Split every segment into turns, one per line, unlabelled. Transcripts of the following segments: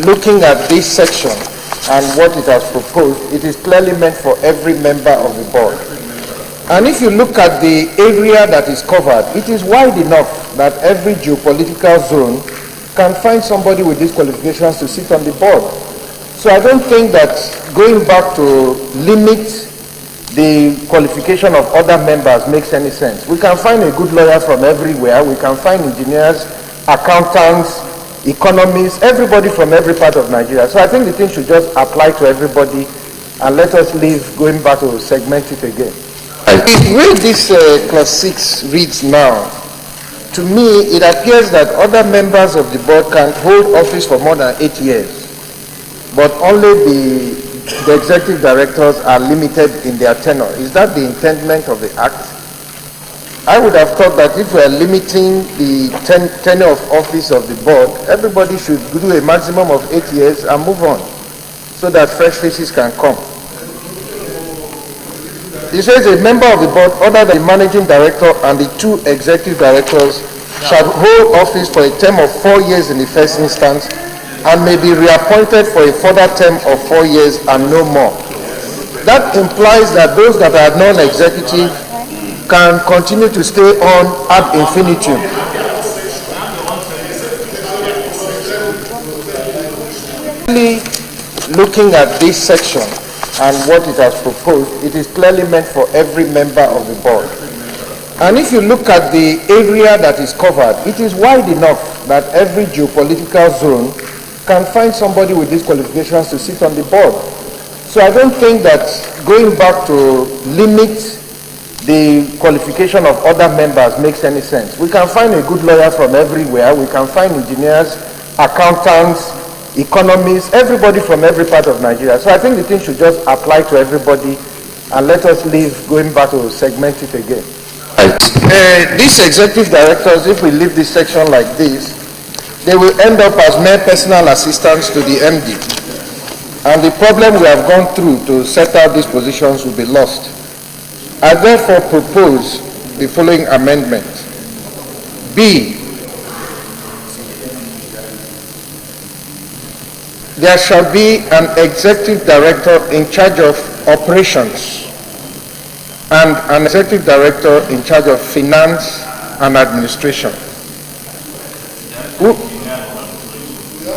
looking at this section and what it has proposed, it is clearly meant for every member of the board. And if you look at the area that is covered, it is wide enough that every geopolitical zone can find somebody with these qualifications to sit on the board. So I don't think that going back to limit the qualification of other members makes any sense. We can find a good lawyer from everywhere. We can find engineers, accountants, economists, everybody from every part of Nigeria. So I think the thing should just apply to everybody and let us leave going back to segment it again. The way this clause 6 reads now, to me, it appears that other members of the board can hold office for more than 8 years, but only the executive directors are limited in their tenure. Is that the intendment of the Act? I would have thought that if we are limiting the tenure of office of the board, everybody should do a maximum of 8 years and move on, so that fresh faces can come. It says a member of the board, other than the managing director and the 2 executive directors, shall hold office for a term of 4 years in the first instance and may be reappointed for a further term of 4 years and no more. That implies that those that are non-executive can continue to stay on ad infinitum. Looking at this section and what it has proposed, it is clearly meant for every member of the board. And if you look at the area that is covered, it is wide enough that every geopolitical zone can find somebody with these qualifications to sit on the board. So I don't think that going back to limit the qualification of other members makes any sense. We can find a good lawyer from everywhere. We can find engineers, accountants, economists, everybody from every part of Nigeria. So I think the thing should just apply to everybody and let us leave going back to segment it again. These executive directors, if we leave this section like this, they will end up as mere personal assistants to the MD. And the problem we have gone through to set out these positions will be lost. I therefore propose the following amendment. B, there shall be an executive director in charge of operations and an executive director in charge of finance and administration.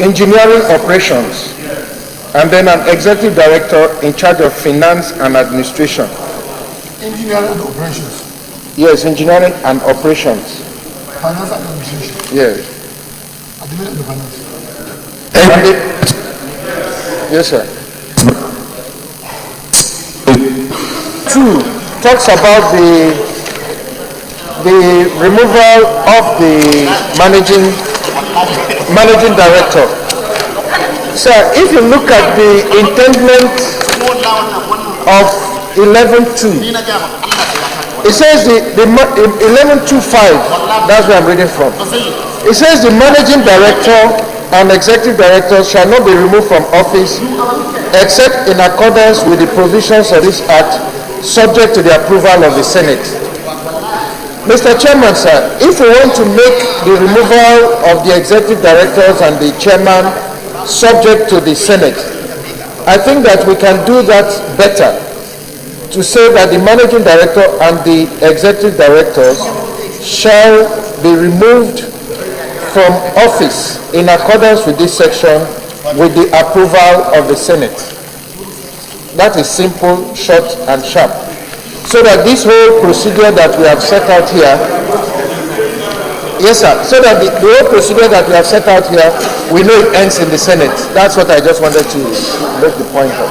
Engineering operations, and then an executive director in charge of finance and administration.
Engineering and operations.
Yes, engineering and operations.
Finance and administration.
Yes.
Administration and finance.
Yes, sir. 2 talks about the removal of the managing director. Sir, if you look at the intendment of 11.2, it says the 11.2.5, that's where I'm reading from. It says the managing director and executive directors shall not be removed from office except in accordance with the provisions of this Act, subject to the approval of the Senate. Mr. Chairman, sir, if we want to make the removal of the executive directors and the chairman subject to the Senate, I think that we can do that better to say that the managing director and the executive directors shall be removed from office in accordance with this section with the approval of the Senate. That is simple, short, and sharp. So that this whole procedure that we have set out here, yes, sir, so that the whole procedure that we have set out here, we know it ends in the Senate. That's what I just wanted to make the point of.